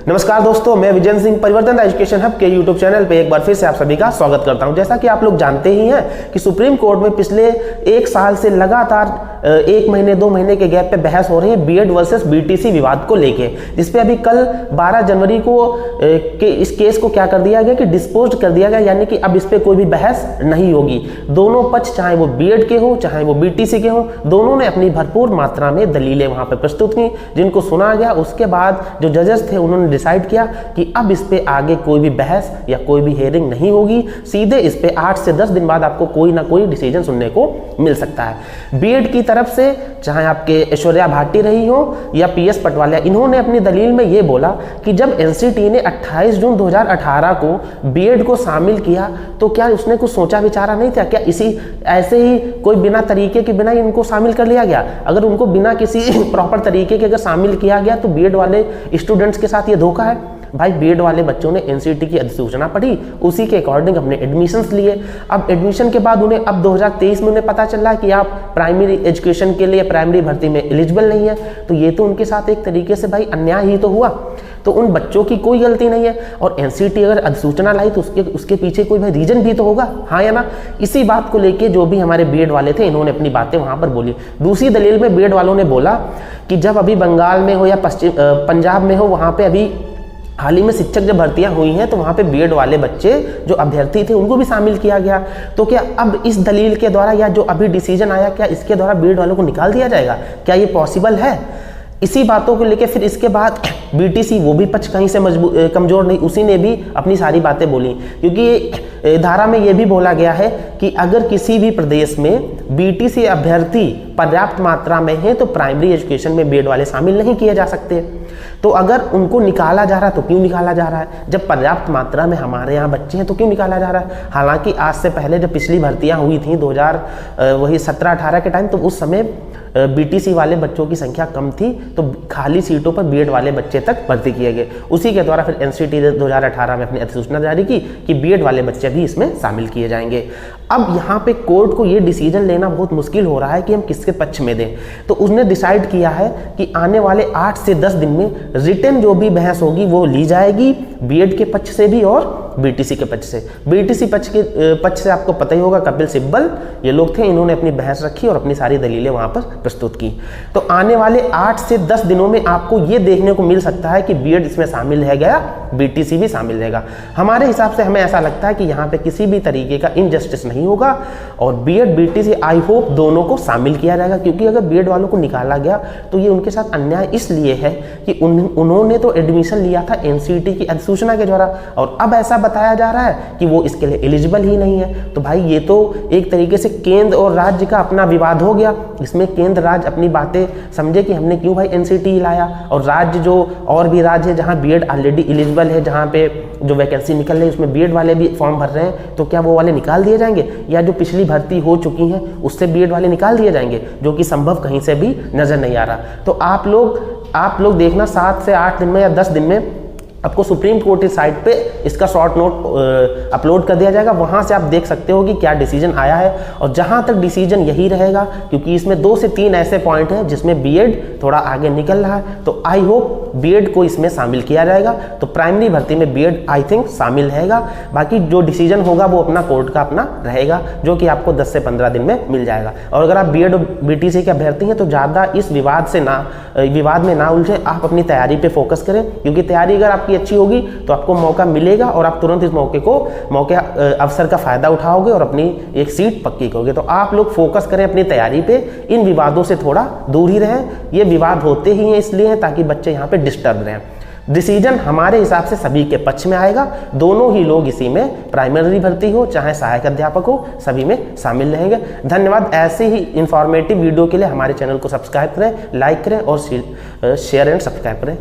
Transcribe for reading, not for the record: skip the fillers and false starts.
नमस्कार दोस्तों, मैं विजय सिंह परिवर्तन एजुकेशन हब के यूट्यूब चैनल पे एक बार फिर से आप सभी का स्वागत करता हूं। जैसा कि आप लोग जानते ही हैं कि सुप्रीम कोर्ट में पिछले एक साल से लगातार 1 महीने 2 महीने के गैप पे बहस हो रही है बीएड वर्सेस बीटीसी विवाद को लेके, जिसपे अभी कल 12 जनवरी को इस केस को क्या कर दिया गया कि डिस्पोज कर दिया गया, यानी कि अब इस पे कोई भी बहस नहीं होगी। दोनों पक्ष, चाहे वो बीएड के हो चाहे वो बीटीसी के हो, दोनों ने अपनी भरपूर मात्रा में दलीलें वहां पे प्रस्तुत की, जिनको सुना गया। उसके बाद जो जजेस थे उन्होंने डिसाइड किया कि अब इस पे आगे कोई भी बहस या कोई भी हियरिंग नहीं होगी, सीधे इस पे 8 से 10 दिन बाद आपको कोई ना कोई डिसीजन सुनने को मिल सकता है। बीएड की तरफ से चाहे आपके ऐश्वर्या भाटी रही हो या पीएस पटवालिया, इन्होंने अपनी दलील में ये बोला कि जब एनसीटी ने 28 जून 2018 को बीएड को शामिल किया तो क्या उसने कुछ सोचा विचारा नहीं था? क्या इसी ऐसे ही कोई बिना तरीके के बिना इनको शामिल कर लिया गया? अगर उनको बिना किसी प्रॉपर तरीके के अगर शामिल किया गया तो बीएड वाले स्टूडेंट्स के साथ ये धोखा है। भाई, बीएड वाले बच्चों ने एनसीटी की अधिसूचना पढ़ी, उसी के अकॉर्डिंग अपने एडमिशन्स लिए। अब एडमिशन के बाद उन्हें अब 2023 में उन्हें पता चल रहा है कि आप प्राइमरी एजुकेशन के लिए प्राइमरी भर्ती में एलिजिबल नहीं है, तो ये तो उनके साथ एक तरीके से भाई अन्याय ही तो हुआ। तो उन बच्चों की कोई गलती नहीं है, और एनसीटी अगर अधिसूचना लाई तो उसके पीछे कोई भाई रीजन भी तो होगा, हाँ या ना? इसी बात को लेके जो भी हमारे बीएड वाले थे इन्होंने अपनी बातें वहां पर बोली। दूसरी दलील में बीएड वालों ने बोला कि जब अभी बंगाल में हो या पंजाब में हो, वहां पे अभी हाल ही में शिक्षक जब भर्तियां हुई हैं तो वहां पे बीएड वाले बच्चे जो अभ्यर्थी थे उनको भी शामिल किया गया। तो क्या अब इस दलील के द्वारा या जो अभी डिसीजन आया, क्या इसके द्वारा बीएड वालों को निकाल दिया जाएगा? क्या ये पॉसिबल है? इसी बातों को लेकर फिर इसके बाद बीटीसी, वो भी पक्ष कहीं से कमजोर नहीं, उसी ने भी अपनी सारी बातें बोली, क्योंकि धारा में ये भी बोला गया है कि अगर किसी भी प्रदेश में बीटीसी अभ्यर्थी पर्याप्त मात्रा में है तो प्राइमरी एजुकेशन में बीएड वाले शामिल नहीं किए जा सकते। तो अगर उनको निकाला जा रहा है तो क्यों निकाला जा रहा है? जब पर्याप्त मात्रा में हमारे यहाँ बच्चे हैं तो क्यों निकाला जा रहा है? हालांकि आज से पहले जब पिछली भर्तियां हुई थी 2017-18 के टाइम, तो उस समय बीटीसी वाले बच्चों की संख्या कम थी, तो खाली सीटों पर बीएड वाले बच्चे तक भर्ती किए गए। उसी के द्वारा फिर एनसीटी ने 2018 में अपनी अधिसूचना जारी की कि बीएड वाले बच्चे भी इसमें शामिल किए जाएंगे। अब यहाँ पे कोर्ट को ये डिसीजन लेना बहुत मुश्किल हो रहा है कि हम किसके पक्ष में दें। तो उसने डिसाइड किया है कि आने वाले 8 से 10 दिन में रिटन जो भी बहस होगी वो ली जाएगी, बीएड के पक्ष से भी और बीटीसी के पक्ष से। बीटीसी पक्ष से आपको पता ही होगा, कपिल सिब्बल ये लोग थे, इन्होंने अपनी बहस रखी और अपनी सारी दलीलें वहां पर प्रस्तुत की। तो आने वाले 8 से 10 दिनों में आपको ये देखने को मिल सकता है कि बीएड इसमें शामिल है गया, बीटीसी भी शामिल रहेगा। हमारे हिसाब से हमें ऐसा लगता है कि यहाँ पे किसी भी तरीके का इनजस्टिस नहीं होगा और बीएड बीटीसी आई होप दोनों को शामिल किया जाएगा, क्योंकि अगर बीएड वालों को निकाला गया तो ये उनके साथ अन्याय इसलिए है कि उन्होंने तो एडमिशन लिया था एनसीटी की अधिसूचना के द्वारा, और अब ऐसा बताया जा रहा है कि वो इसके लिए एलिजिबल ही नहीं है। तो भाई ये तो एक तरीके से केंद्र और राज्य का अपना विवाद हो गया। इसमें केंद्र राज्य अपनी बातें समझे कि हमने क्यों भाई एनसीटी लाया, और राज्य जो और भी राज्य है जहां बीएड ऑलरेडी एलिजिबल है, जहां पे जो वैकेंसी निकल रही है उसमें बीएड वाले भी फॉर्म भर रहे हैं, तो क्या वो वाले निकाल दिए जाएंगे? या जो पिछली भर्ती हो चुकी हैं उससे बीएड वाले निकाल दिए जाएंगे, जो कि संभव कहीं से भी नजर नहीं आ रहा। तो आप लोग देखना 7 से 8 दिन में या 10 दिन में आपको सुप्रीम कोर्ट की साइट पे इसका शॉर्ट नोट अपलोड कर दिया जाएगा, वहां से आप देख सकते हो कि क्या डिसीजन आया है। और जहां तक डिसीजन यही रहेगा, क्योंकि इसमें 2 से 3 ऐसे पॉइंट हैं जिसमें बीएड थोड़ा आगे निकल रहा है, तो आई होप बीएड को इसमें शामिल किया जाएगा। तो प्राइमरी भर्ती में बीएड आई थिंक शामिल रहेगा। बाकी जो डिसीजन होगा वो अपना कोर्ट का अपना रहेगा, जो कि आपको 10 से 15 दिन में मिल जाएगा। और अगर आप बीएड और बीटीसी के अभ्यर्थी हैं तो ज़्यादा इस विवाद में ना उलझे, आप अपनी तैयारी पे फोकस करें, क्योंकि तैयारी अगर आपकी अच्छी होगी तो आपको मौका मिलेगा और आप तुरंत इस मौके अवसर का फायदा उठाओगे और अपनी एक सीट पक्की करोगे। तो आप लोग फोकस करें अपनी तैयारी पे, इन विवादों से थोड़ा दूर ही रहें। ये विवाद होते ही हैं इसलिए हैं ताकि बच्चे यहाँ पे डिस्टर्ब रहें। डिसीजन हमारे हिसाब से सभी के पक्ष में आएगा, दोनों ही लोग इसी में प्राइमरी भर्ती हो चाहे सहायक अध्यापक हो, सभी में शामिल रहेंगे। धन्यवाद। ऐसे ही इंफॉर्मेटिव वीडियो के लिए हमारे चैनल को सब्सक्राइब करें, लाइक करें और शेयर एंड सब्सक्राइब करें।